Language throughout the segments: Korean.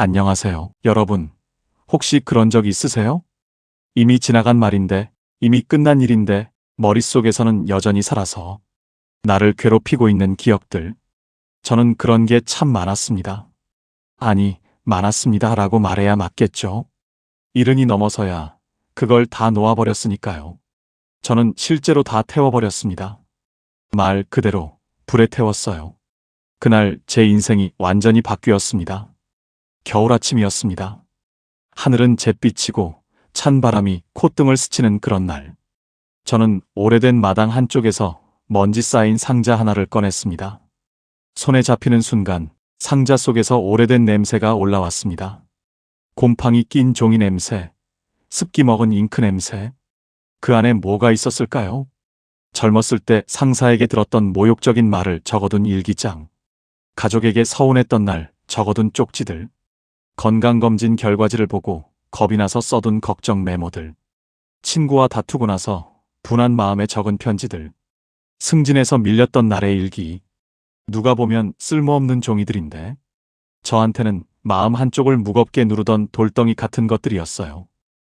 안녕하세요. 여러분, 혹시 그런 적 있으세요? 이미 지나간 말인데, 이미 끝난 일인데, 머릿속에서는 여전히 살아서 나를 괴롭히고 있는 기억들. 저는 그런 게 참 많았습니다. 아니, 많았습니다 라고 말해야 맞겠죠. 이른이 넘어서야 그걸 다 놓아버렸으니까요. 저는 실제로 다 태워버렸습니다. 말 그대로 불에 태웠어요. 그날 제 인생이 완전히 바뀌었습니다. 겨울 아침이었습니다. 하늘은 잿빛이고 찬 바람이 콧등을 스치는 그런 날. 저는 오래된 마당 한쪽에서 먼지 쌓인 상자 하나를 꺼냈습니다. 손에 잡히는 순간 상자 속에서 오래된 냄새가 올라왔습니다. 곰팡이 낀 종이 냄새, 습기 먹은 잉크 냄새. 그 안에 뭐가 있었을까요? 젊었을 때 상사에게 들었던 모욕적인 말을 적어둔 일기장. 가족에게 서운했던 날 적어둔 쪽지들. 건강검진 결과지를 보고 겁이 나서 써둔 걱정 메모들. 친구와 다투고 나서 분한 마음에 적은 편지들. 승진해서 밀렸던 날의 일기. 누가 보면 쓸모없는 종이들인데 저한테는 마음 한쪽을 무겁게 누르던 돌덩이 같은 것들이었어요.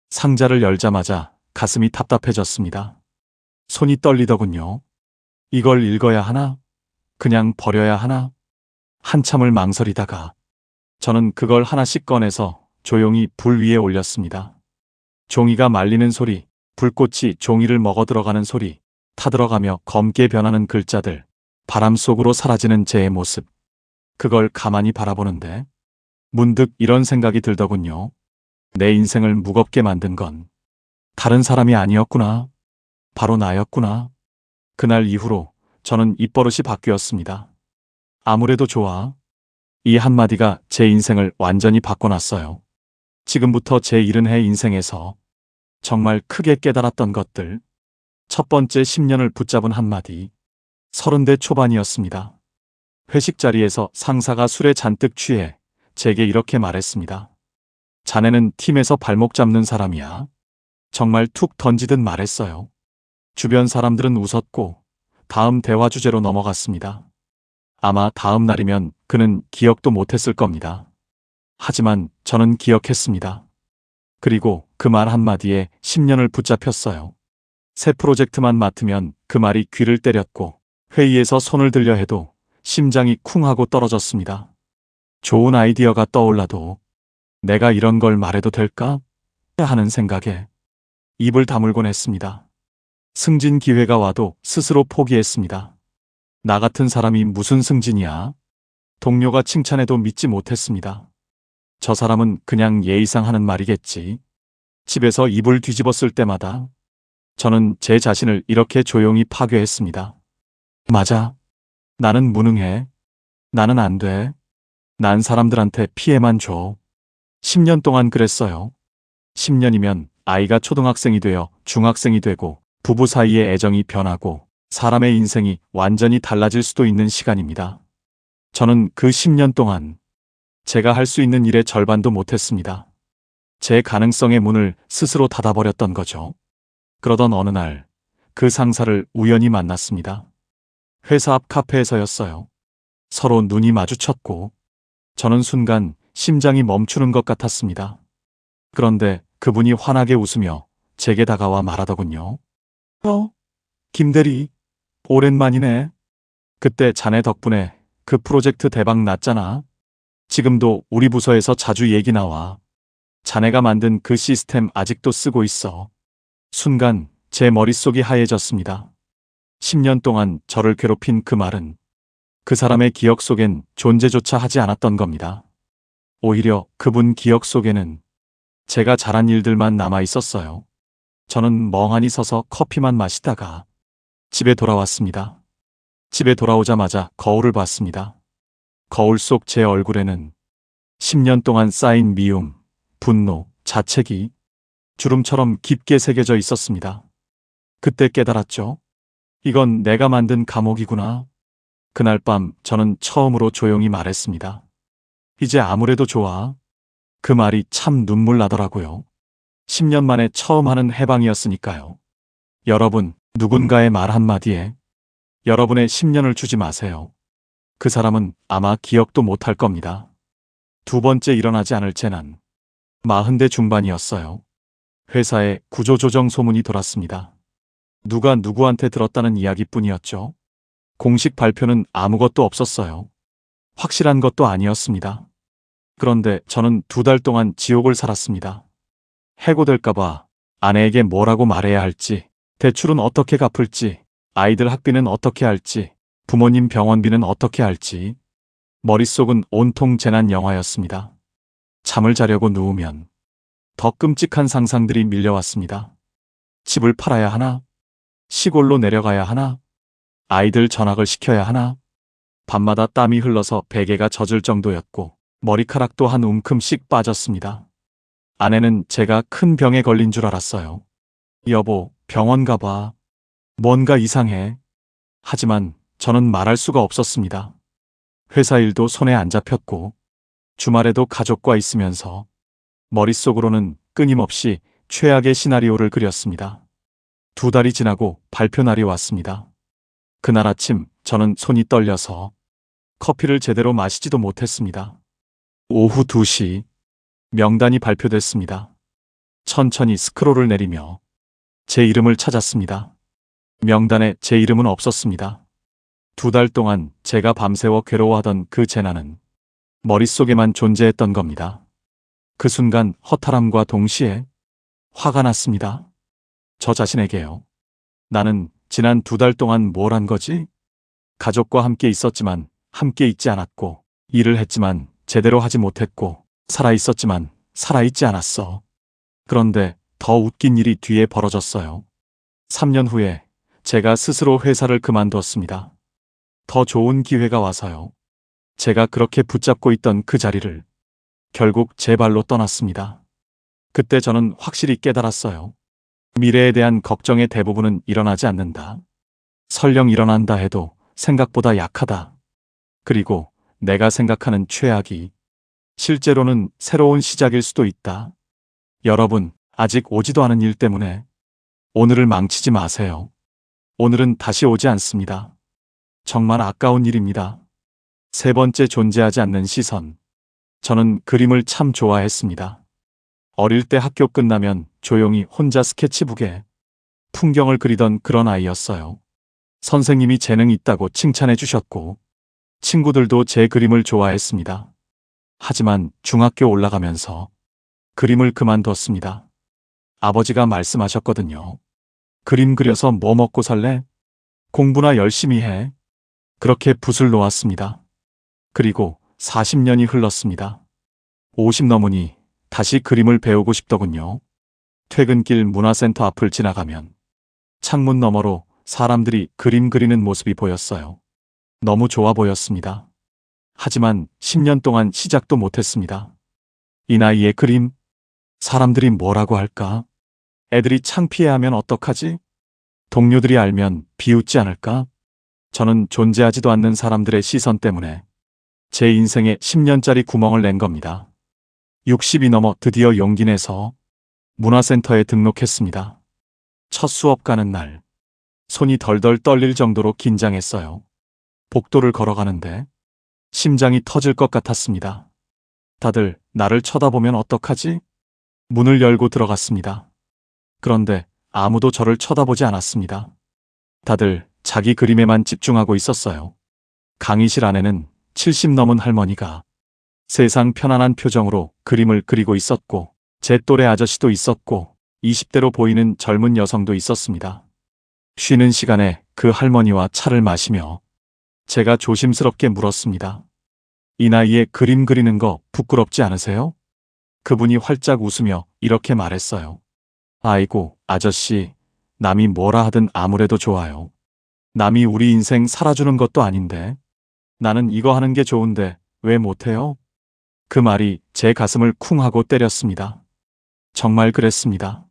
상자를 열자마자 가슴이 답답해졌습니다. 손이 떨리더군요. 이걸 읽어야 하나? 그냥 버려야 하나? 한참을 망설이다가 저는 그걸 하나씩 꺼내서 조용히 불 위에 올렸습니다. 종이가 말리는 소리, 불꽃이 종이를 먹어 들어가는 소리, 타들어가며 검게 변하는 글자들, 바람 속으로 사라지는 제 모습. 그걸 가만히 바라보는데 문득 이런 생각이 들더군요. 내 인생을 무겁게 만든 건 다른 사람이 아니었구나. 바로 나였구나. 그날 이후로 저는 입버릇이 바뀌었습니다. 아무래도 좋아. 이 한마디가 제 인생을 완전히 바꿔놨어요. 지금부터 제 70해 인생에서 정말 크게 깨달았던 것들. 첫 번째 10년을 붙잡은 한마디. 30대 초반이었습니다. 회식 자리에서 상사가 술에 잔뜩 취해 제게 이렇게 말했습니다. 자네는 팀에서 발목 잡는 사람이야. 정말 툭 던지듯 말했어요. 주변 사람들은 웃었고 다음 대화 주제로 넘어갔습니다. 아마 다음 날이면 그는 기억도 못했을 겁니다. 하지만 저는 기억했습니다. 그리고 그 말 한마디에 10년을 붙잡혔어요. 새 프로젝트만 맡으면 그 말이 귀를 때렸고 회의에서 손을 들려 해도 심장이 쿵 하고 떨어졌습니다. 좋은 아이디어가 떠올라도 내가 이런 걸 말해도 될까? 하는 생각에 입을 다물곤 했습니다. 승진 기회가 와도 스스로 포기했습니다. 나 같은 사람이 무슨 승진이야? 동료가 칭찬해도 믿지 못했습니다. 저 사람은 그냥 예의상 하는 말이겠지. 집에서 이불 뒤집었을 때마다 저는 제 자신을 이렇게 조용히 파괴했습니다. 맞아. 나는 무능해. 나는 안 돼. 난 사람들한테 피해만 줘. 10년 동안 그랬어요. 10년이면 아이가 초등학생이 되어 중학생이 되고 부부 사이의 애정이 변하고 사람의 인생이 완전히 달라질 수도 있는 시간입니다. 저는 그 10년 동안 제가 할 수 있는 일의 절반도 못했습니다. 제 가능성의 문을 스스로 닫아버렸던 거죠. 그러던 어느 날 그 상사를 우연히 만났습니다. 회사 앞 카페에서였어요. 서로 눈이 마주쳤고 저는 순간 심장이 멈추는 것 같았습니다. 그런데 그분이 환하게 웃으며 제게 다가와 말하더군요. 김대리, 오랜만이네. 그때 자네 덕분에 그 프로젝트 대박 났잖아. 지금도 우리 부서에서 자주 얘기 나와. 자네가 만든 그 시스템 아직도 쓰고 있어. 순간 제 머릿속이 하얘졌습니다. 10년 동안 저를 괴롭힌 그 말은 그 사람의 기억 속엔 존재조차 하지 않았던 겁니다. 오히려 그분 기억 속에는 제가 잘한 일들만 남아 있었어요. 저는 멍하니 서서 커피만 마시다가 집에 돌아왔습니다. 집에 돌아오자마자 거울을 봤습니다. 거울 속 제 얼굴에는 10년 동안 쌓인 미움, 분노, 자책이 주름처럼 깊게 새겨져 있었습니다. 그때 깨달았죠. 이건 내가 만든 감옥이구나. 그날 밤 저는 처음으로 조용히 말했습니다. 이제 아무래도 좋아. 그 말이 참 눈물 나더라고요. 10년 만에 처음 하는 해방이었으니까요. 여러분, 누군가의 말 한마디에 여러분의 10년을 주지 마세요. 그 사람은 아마 기억도 못할 겁니다. 두 번째 일어나지 않을 재난. 40대 중반이었어요. 회사에 구조조정 소문이 돌았습니다. 누가 누구한테 들었다는 이야기뿐이었죠. 공식 발표는 아무것도 없었어요. 확실한 것도 아니었습니다. 그런데 저는 2달 동안 지옥을 살았습니다. 해고될까봐 아내에게 뭐라고 말해야 할지, 대출은 어떻게 갚을지, 아이들 학비는 어떻게 할지, 부모님 병원비는 어떻게 할지. 머릿속은 온통 재난 영화였습니다. 잠을 자려고 누우면 더 끔찍한 상상들이 밀려왔습니다. 집을 팔아야 하나? 시골로 내려가야 하나? 아이들 전학을 시켜야 하나? 밤마다 땀이 흘러서 베개가 젖을 정도였고 머리카락도 한 움큼씩 빠졌습니다. 아내는 제가 큰 병에 걸린 줄 알았어요. 여보, 병원 가봐. 뭔가 이상해. 하지만 저는 말할 수가 없었습니다. 회사 일도 손에 안 잡혔고 주말에도 가족과 있으면서 머릿속으로는 끊임없이 최악의 시나리오를 그렸습니다. 2달이 지나고 발표 날이 왔습니다. 그날 아침 저는 손이 떨려서 커피를 제대로 마시지도 못했습니다. 오후 2시 명단이 발표됐습니다. 천천히 스크롤을 내리며 제 이름을 찾았습니다. 명단에 제 이름은 없었습니다. 2달 동안 제가 밤새워 괴로워하던 그 재난은 머릿속에만 존재했던 겁니다. 그 순간 허탈함과 동시에 화가 났습니다. 저 자신에게요. 나는 지난 2달 동안 뭘 한 거지? 가족과 함께 있었지만 함께 있지 않았고, 일을 했지만 제대로 하지 못했고, 살아있었지만 살아있지 않았어. 그런데 더 웃긴 일이 뒤에 벌어졌어요. 3년 후에 제가 스스로 회사를 그만두었습니다. 더 좋은 기회가 와서요. 제가 그렇게 붙잡고 있던 그 자리를 결국 제 발로 떠났습니다. 그때 저는 확실히 깨달았어요. 미래에 대한 걱정의 대부분은 일어나지 않는다. 설령 일어난다 해도 생각보다 약하다. 그리고 내가 생각하는 최악이 실제로는 새로운 시작일 수도 있다. 여러분, 아직 오지도 않은 일 때문에 오늘을 망치지 마세요. 오늘은 다시 오지 않습니다. 정말 아까운 일입니다. 3번째, 존재하지 않는 시선. 저는 그림을 참 좋아했습니다. 어릴 때 학교 끝나면 조용히 혼자 스케치북에 풍경을 그리던 그런 아이였어요. 선생님이 재능이 있다고 칭찬해 주셨고 친구들도 제 그림을 좋아했습니다. 하지만 중학교 올라가면서 그림을 그만뒀습니다. 아버지가 말씀하셨거든요. 그림 그려서 뭐 먹고 살래? 공부나 열심히 해. 그렇게 붓을 놓았습니다. 그리고 40년이 흘렀습니다. 50 넘으니 다시 그림을 배우고 싶더군요. 퇴근길 문화센터 앞을 지나가면 창문 너머로 사람들이 그림 그리는 모습이 보였어요. 너무 좋아 보였습니다. 하지만 10년 동안 시작도 못했습니다. 이 나이에 그림? 사람들이 뭐라고 할까? 애들이 창피해하면 어떡하지? 동료들이 알면 비웃지 않을까? 저는 존재하지도 않는 사람들의 시선 때문에 제 인생에 10년짜리 구멍을 낸 겁니다. 60이 넘어 드디어 용기 내서 문화센터에 등록했습니다. 첫 수업 가는 날, 손이 덜덜 떨릴 정도로 긴장했어요. 복도를 걸어가는데 심장이 터질 것 같았습니다. 다들 나를 쳐다보면 어떡하지? 문을 열고 들어갔습니다. 그런데 아무도 저를 쳐다보지 않았습니다. 다들 자기 그림에만 집중하고 있었어요. 강의실 안에는 70 넘은 할머니가 세상 편안한 표정으로 그림을 그리고 있었고, 제 또래 아저씨도 있었고 20대로 보이는 젊은 여성도 있었습니다. 쉬는 시간에 그 할머니와 차를 마시며 제가 조심스럽게 물었습니다. 이 나이에 그림 그리는 거 부끄럽지 않으세요? 그분이 활짝 웃으며 이렇게 말했어요. 아이고, 아저씨, 남이 뭐라 하든 아무래도 좋아요. 남이 우리 인생 살아주는 것도 아닌데 나는 이거 하는 게 좋은데 왜 못해요? 그 말이 제 가슴을 쿵 하고 때렸습니다. 정말 그랬습니다.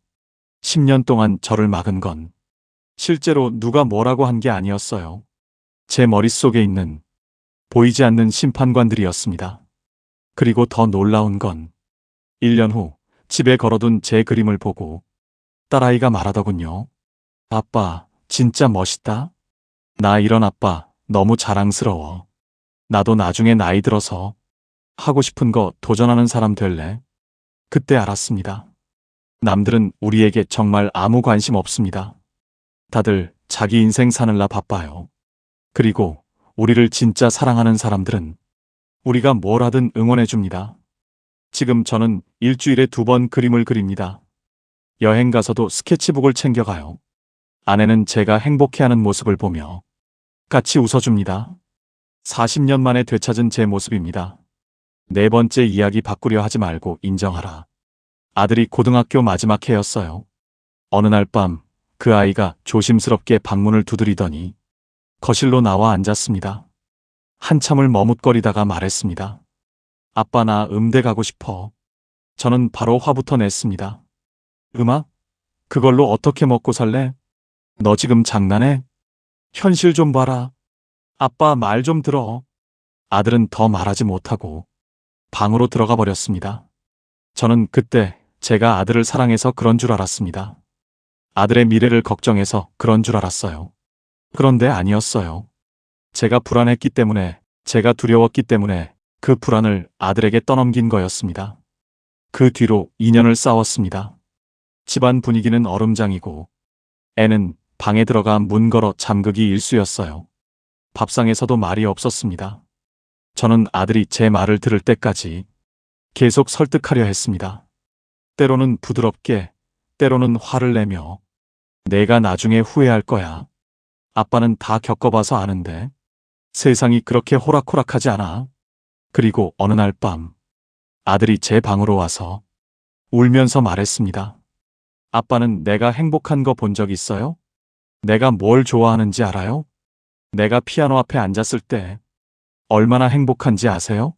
10년 동안 저를 막은 건 실제로 누가 뭐라고 한 게 아니었어요. 제 머릿속에 있는 보이지 않는 심판관들이었습니다. 그리고 더 놀라운 건 1년 후 집에 걸어둔 제 그림을 보고 딸아이가 말하더군요. 아빠, 진짜 멋있다. 나 이런 아빠 너무 자랑스러워. 나도 나중에 나이 들어서 하고 싶은 거 도전하는 사람 될래? 그때 알았습니다. 남들은 우리에게 정말 아무 관심 없습니다. 다들 자기 인생 사느라 바빠요. 그리고 우리를 진짜 사랑하는 사람들은 우리가 뭘 하든 응원해 줍니다. 지금 저는 일주일에 2번 그림을 그립니다. 여행 가서도 스케치북을 챙겨가요. 아내는 제가 행복해하는 모습을 보며 같이 웃어줍니다. 40년 만에 되찾은 제 모습입니다. 4번째 이야기 바꾸려 하지 말고 인정하라. 아들이 고등학교 마지막 해였어요. 어느 날 밤 그 아이가 조심스럽게 방문을 두드리더니 거실로 나와 앉았습니다. 한참을 머뭇거리다가 말했습니다. 아빠 나 음대 가고 싶어. 저는 바로 화부터 냈습니다. 음악? 그걸로 어떻게 먹고 살래? 너 지금 장난해? 현실 좀 봐라. 아빠 말 좀 들어. 아들은 더 말하지 못하고 방으로 들어가 버렸습니다. 저는 그때 제가 아들을 사랑해서 그런 줄 알았습니다. 아들의 미래를 걱정해서 그런 줄 알았어요. 그런데 아니었어요. 제가 불안했기 때문에, 제가 두려웠기 때문에 그 불안을 아들에게 떠넘긴 거였습니다. 그 뒤로 2년을 싸웠습니다. 집안 분위기는 얼음장이고 애는 방에 들어가 문 걸어 잠그기 일쑤였어요. 밥상에서도 말이 없었습니다. 저는 아들이 제 말을 들을 때까지 계속 설득하려 했습니다. 때로는 부드럽게, 때로는 화를 내며 내가 나중에 후회할 거야. 아빠는 다 겪어봐서 아는데 세상이 그렇게 호락호락하지 않아. 그리고 어느 날 밤 아들이 제 방으로 와서 울면서 말했습니다. 아빠는 내가 행복한 거 본 적 있어요? 내가 뭘 좋아하는지 알아요? 내가 피아노 앞에 앉았을 때 얼마나 행복한지 아세요?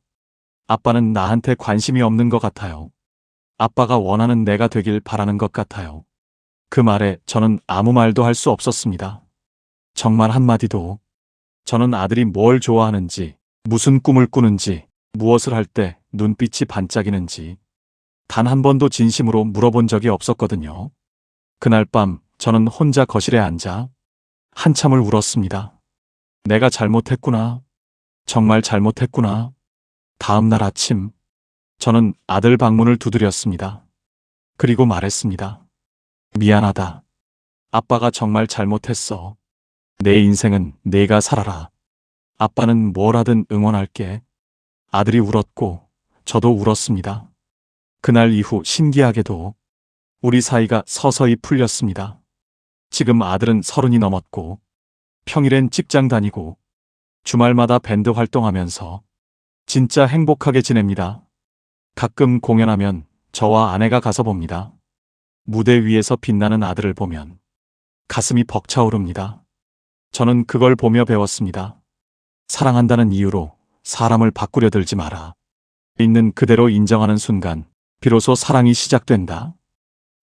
아빠는 나한테 관심이 없는 것 같아요. 아빠가 원하는 내가 되길 바라는 것 같아요. 그 말에 저는 아무 말도 할 수 없었습니다. 정말 한마디도. 저는 아들이 뭘 좋아하는지, 무슨 꿈을 꾸는지, 무엇을 할 때 눈빛이 반짝이는지 단 한 번도 진심으로 물어본 적이 없었거든요. 그날 밤 저는 혼자 거실에 앉아 한참을 울었습니다. 내가 잘못했구나. 정말 잘못했구나. 다음 날 아침 저는 아들 방문을 두드렸습니다. 그리고 말했습니다. 미안하다. 아빠가 정말 잘못했어. 내 인생은 내가 살아라. 아빠는 뭘 하든 응원할게. 아들이 울었고 저도 울었습니다. 그날 이후 신기하게도 우리 사이가 서서히 풀렸습니다. 지금 아들은 30이 넘었고 평일엔 직장 다니고 주말마다 밴드 활동하면서 진짜 행복하게 지냅니다. 가끔 공연하면 저와 아내가 가서 봅니다. 무대 위에서 빛나는 아들을 보면 가슴이 벅차오릅니다. 저는 그걸 보며 배웠습니다. 사랑한다는 이유로 사람을 바꾸려 들지 마라. 있는 그대로 인정하는 순간 비로소 사랑이 시작된다.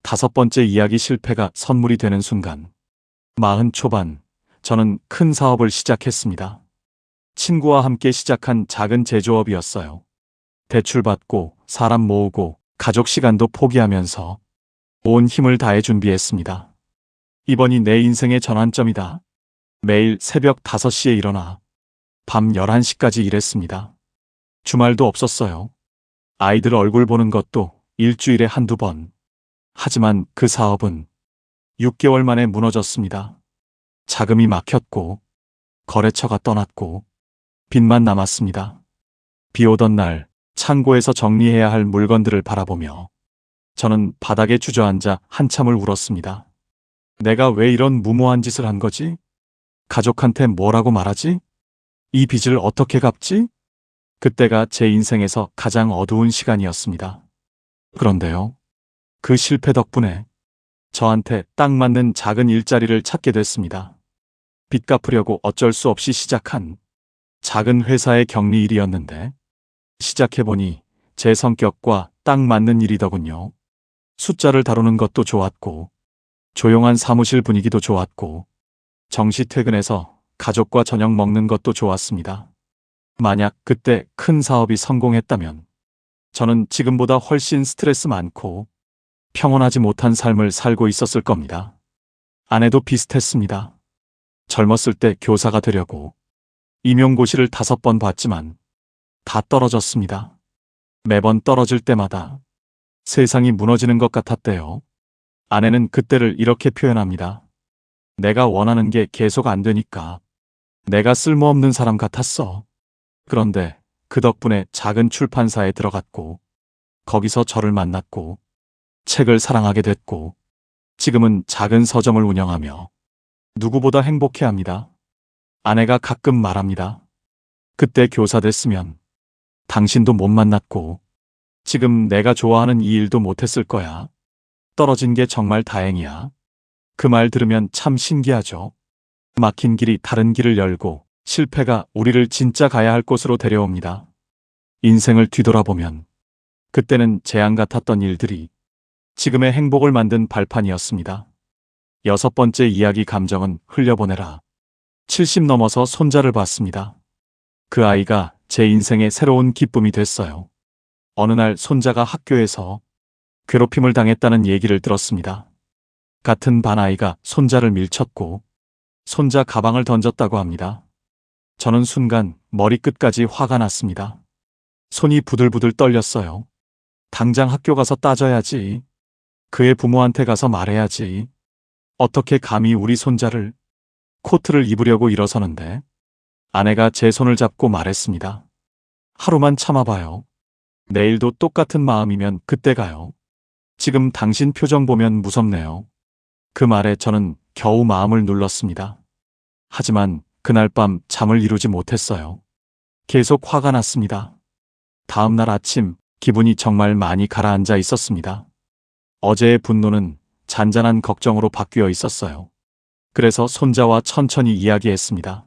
5번째 이야기 실패가 선물이 되는 순간 40 초반 저는 큰 사업을 시작했습니다. 친구와 함께 시작한 작은 제조업이었어요. 대출받고 사람 모으고 가족 시간도 포기하면서 온 힘을 다해 준비했습니다. 이번이 내 인생의 전환점이다. 매일 새벽 5시에 일어나 밤 11시까지 일했습니다. 주말도 없었어요. 아이들 얼굴 보는 것도 일주일에 한두 번. 하지만 그 사업은 6개월 만에 무너졌습니다. 자금이 막혔고 거래처가 떠났고 빚만 남았습니다. 비 오던 날 창고에서 정리해야 할 물건들을 바라보며 저는 바닥에 주저앉아 한참을 울었습니다. 내가 왜 이런 무모한 짓을 한 거지? 가족한테 뭐라고 말하지? 이 빚을 어떻게 갚지? 그때가 제 인생에서 가장 어두운 시간이었습니다. 그런데요, 그 실패 덕분에 저한테 딱 맞는 작은 일자리를 찾게 됐습니다. 빚 갚으려고 어쩔 수 없이 시작한 작은 회사의 격리 일이었는데 시작해보니 제 성격과 딱 맞는 일이더군요. 숫자를 다루는 것도 좋았고 조용한 사무실 분위기도 좋았고 정시 퇴근해서 가족과 저녁 먹는 것도 좋았습니다. 만약 그때 큰 사업이 성공했다면 저는 지금보다 훨씬 스트레스 많고 평온하지 못한 삶을 살고 있었을 겁니다. 아내도 비슷했습니다. 젊었을 때 교사가 되려고 임용고시를 5번 봤지만 다 떨어졌습니다. 매번 떨어질 때마다 세상이 무너지는 것 같았대요. 아내는 그때를 이렇게 표현합니다. 내가 원하는 게 계속 안 되니까 내가 쓸모없는 사람 같았어. 그런데 그 덕분에 작은 출판사에 들어갔고 거기서 저를 만났고 책을 사랑하게 됐고 지금은 작은 서점을 운영하며 누구보다 행복해합니다. 아내가 가끔 말합니다. 그때 교사 됐으면 당신도 못 만났고 지금 내가 좋아하는 이 일도 못했을 거야. 떨어진 게 정말 다행이야. 그 말 들으면 참 신기하죠. 막힌 길이 다른 길을 열고 실패가 우리를 진짜 가야 할 곳으로 데려옵니다. 인생을 뒤돌아보면 그때는 재앙 같았던 일들이 지금의 행복을 만든 발판이었습니다. 6번째 이야기 감정은 흘려보내라. 70 넘어서 손자를 봤습니다. 그 아이가 제 인생의 새로운 기쁨이 됐어요. 어느 날 손자가 학교에서 괴롭힘을 당했다는 얘기를 들었습니다. 같은 반 아이가 손자를 밀쳤고 손자 가방을 던졌다고 합니다. 저는 순간 머리끝까지 화가 났습니다. 손이 부들부들 떨렸어요. 당장 학교 가서 따져야지. 그의 부모한테 가서 말해야지. 어떻게 감히 우리 손자를 코트를 입으려고 일어서는데. 아내가 제 손을 잡고 말했습니다. 하루만 참아봐요. 내일도 똑같은 마음이면 그때 가요. 지금 당신 표정 보면 무섭네요. 그 말에 저는 겨우 마음을 눌렀습니다. 하지만 그날 밤 잠을 이루지 못했어요. 계속 화가 났습니다. 다음 날 아침 기분이 정말 많이 가라앉아 있었습니다. 어제의 분노는 잔잔한 걱정으로 바뀌어 있었어요. 그래서 손자와 천천히 이야기했습니다.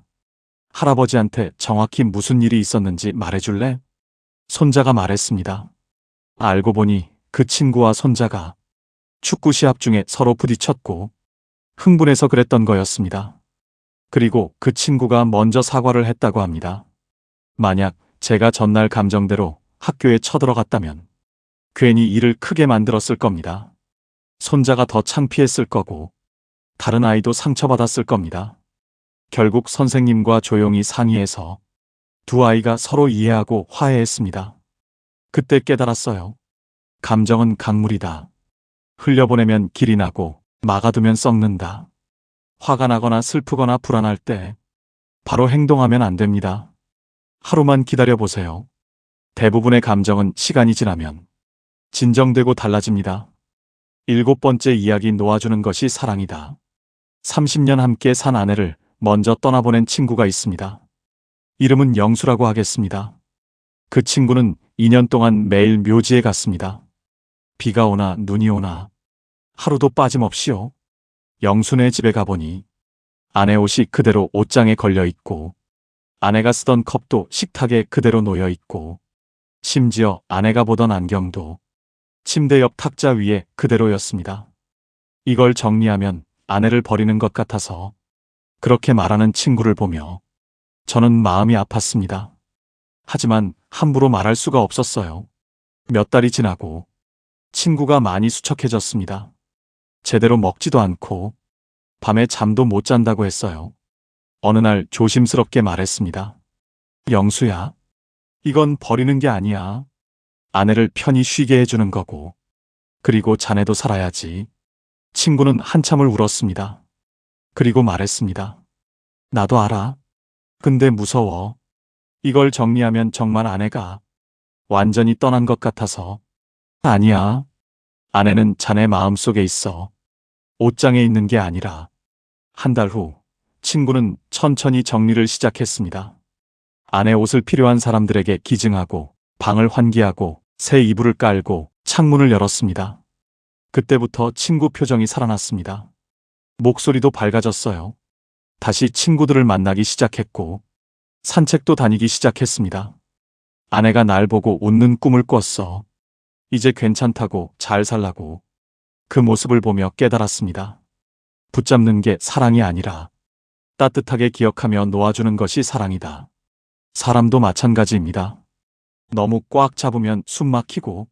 할아버지한테 정확히 무슨 일이 있었는지 말해줄래? 손자가 말했습니다. 알고 보니 그 친구와 손자가 축구 시합 중에 서로 부딪혔고 흥분해서 그랬던 거였습니다. 그리고 그 친구가 먼저 사과를 했다고 합니다. 만약 제가 전날 감정대로 학교에 쳐들어갔다면 괜히 일을 크게 만들었을 겁니다. 손자가 더 창피했을 거고 다른 아이도 상처받았을 겁니다. 결국 선생님과 조용히 상의해서 두 아이가 서로 이해하고 화해했습니다. 그때 깨달았어요. 감정은 강물이다. 흘려보내면 길이 나고 막아두면 썩는다. 화가 나거나 슬프거나 불안할 때 바로 행동하면 안 됩니다. 하루만 기다려보세요. 대부분의 감정은 시간이 지나면 진정되고 달라집니다. 7번째 이야기 놓아주는 것이 사랑이다. 30년 함께 산 아내를 먼저 떠나보낸 친구가 있습니다. 이름은 영수라고 하겠습니다. 그 친구는 2년 동안 매일 묘지에 갔습니다. 비가 오나 눈이 오나 하루도 빠짐없이요. 영수네 집에 가보니 아내 옷이 그대로 옷장에 걸려 있고 아내가 쓰던 컵도 식탁에 그대로 놓여 있고 심지어 아내가 보던 안경도 침대 옆 탁자 위에 그대로였습니다. 이걸 정리하면 아내를 버리는 것 같아서 그렇게 말하는 친구를 보며 저는 마음이 아팠습니다. 하지만 함부로 말할 수가 없었어요. 몇 달이 지나고 친구가 많이 수척해졌습니다. 제대로 먹지도 않고 밤에 잠도 못 잔다고 했어요. 어느 날 조심스럽게 말했습니다. 영수야, 이건 버리는 게 아니야. 아내를 편히 쉬게 해주는 거고, 그리고 자네도 살아야지. 친구는 한참을 울었습니다. 그리고 말했습니다. 나도 알아. 근데 무서워. 이걸 정리하면 정말 아내가 완전히 떠난 것 같아서. 아니야. 아내는 자네 마음속에 있어. 옷장에 있는 게 아니라. 한 달 후, 친구는 천천히 정리를 시작했습니다. 아내 옷을 필요한 사람들에게 기증하고, 방을 환기하고, 새 이불을 깔고, 창문을 열었습니다. 그때부터 친구 표정이 살아났습니다. 목소리도 밝아졌어요. 다시 친구들을 만나기 시작했고, 산책도 다니기 시작했습니다. 아내가 날 보고 웃는 꿈을 꿨어. 이제 괜찮다고, 잘 살라고. 그 모습을 보며 깨달았습니다. 붙잡는 게 사랑이 아니라 따뜻하게 기억하며 놓아주는 것이 사랑이다. 사람도 마찬가지입니다. 너무 꽉 잡으면 숨 막히고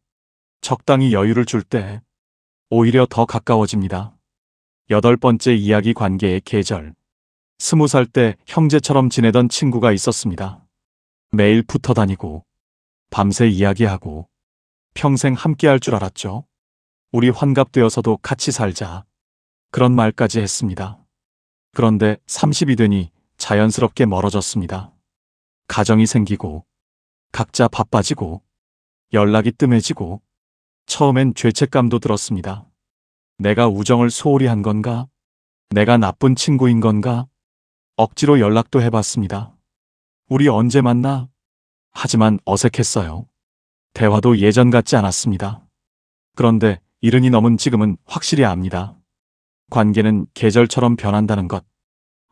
적당히 여유를 줄 때 오히려 더 가까워집니다. 8번째 이야기 관계의 계절. 20살 때 형제처럼 지내던 친구가 있었습니다. 매일 붙어 다니고 밤새 이야기하고 평생 함께할 줄 알았죠. 우리 환갑되어서도 같이 살자. 그런 말까지 했습니다. 그런데 30이 되니 자연스럽게 멀어졌습니다. 가정이 생기고, 각자 바빠지고, 연락이 뜸해지고, 처음엔 죄책감도 들었습니다. 내가 우정을 소홀히 한 건가? 내가 나쁜 친구인 건가? 억지로 연락도 해봤습니다. 우리 언제 만나? 하지만 어색했어요. 대화도 예전 같지 않았습니다. 그런데 70이 넘은 지금은 확실히 압니다. 관계는 계절처럼 변한다는 것.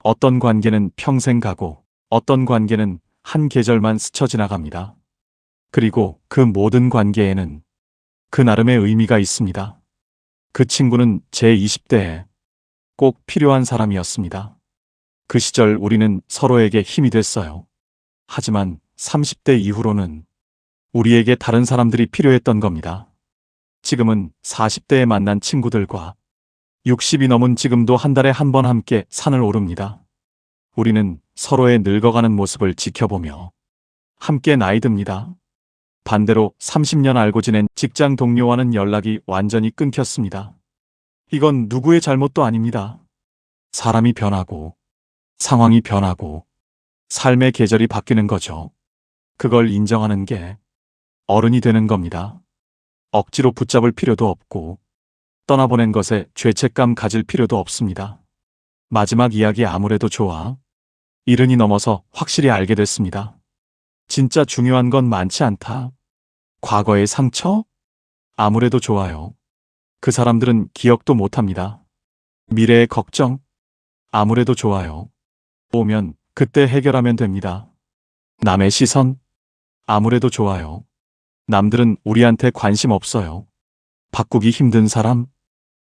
어떤 관계는 평생 가고 어떤 관계는 한 계절만 스쳐 지나갑니다. 그리고 그 모든 관계에는 그 나름의 의미가 있습니다. 그 친구는 제 20대에 꼭 필요한 사람이었습니다. 그 시절 우리는 서로에게 힘이 됐어요. 하지만 30대 이후로는 우리에게 다른 사람들이 필요했던 겁니다. 지금은 40대에 만난 친구들과 60이 넘은 지금도 한 달에 한 번 함께 산을 오릅니다. 우리는 서로의 늙어가는 모습을 지켜보며 함께 나이 듭니다. 반대로 30년 알고 지낸 직장 동료와는 연락이 완전히 끊겼습니다. 이건 누구의 잘못도 아닙니다. 사람이 변하고, 상황이 변하고, 삶의 계절이 바뀌는 거죠. 그걸 인정하는 게 어른이 되는 겁니다. 억지로 붙잡을 필요도 없고, 떠나보낸 것에 죄책감 가질 필요도 없습니다. 마지막 이야기 아무래도 좋아. 70이 넘어서 확실히 알게 됐습니다. 진짜 중요한 건 많지 않다. 과거의 상처? 아무래도 좋아요. 그 사람들은 기억도 못합니다. 미래의 걱정? 아무래도 좋아요. 오면 그때 해결하면 됩니다. 남의 시선? 아무래도 좋아요. 남들은 우리한테 관심 없어요. 바꾸기 힘든 사람?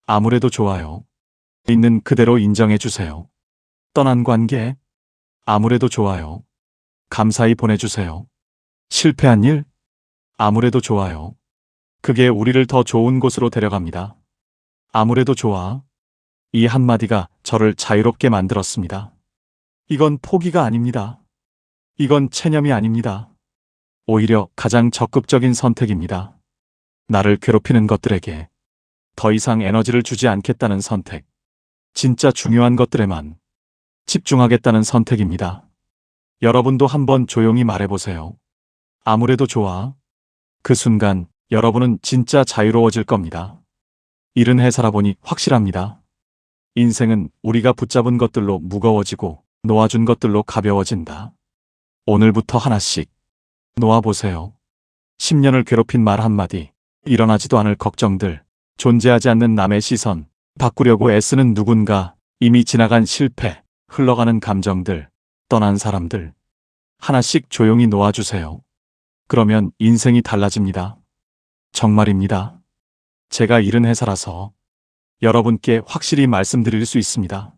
아무래도 좋아요. 있는 그대로 인정해 주세요. 떠난 관계? 아무래도 좋아요. 감사히 보내주세요. 실패한 일? 아무래도 좋아요. 그게 우리를 더 좋은 곳으로 데려갑니다. 아무래도 좋아. 이 한마디가 저를 자유롭게 만들었습니다. 이건 포기가 아닙니다. 이건 체념이 아닙니다. 오히려 가장 적극적인 선택입니다. 나를 괴롭히는 것들에게 더 이상 에너지를 주지 않겠다는 선택. 진짜 중요한 것들에만 집중하겠다는 선택입니다. 여러분도 한번 조용히 말해보세요. 아무래도 좋아. 그 순간 여러분은 진짜 자유로워질 겁니다. 일은 해 살아보니 확실합니다. 인생은 우리가 붙잡은 것들로 무거워지고 놓아준 것들로 가벼워진다. 오늘부터 하나씩 놓아보세요. 10년을 괴롭힌 말 한마디, 일어나지도 않을 걱정들, 존재하지 않는 남의 시선, 바꾸려고 애쓰는 누군가, 이미 지나간 실패, 흘러가는 감정들, 떠난 사람들. 하나씩 조용히 놓아주세요. 그러면 인생이 달라집니다. 정말입니다. 제가 70해 살아서 여러분께 확실히 말씀드릴 수 있습니다.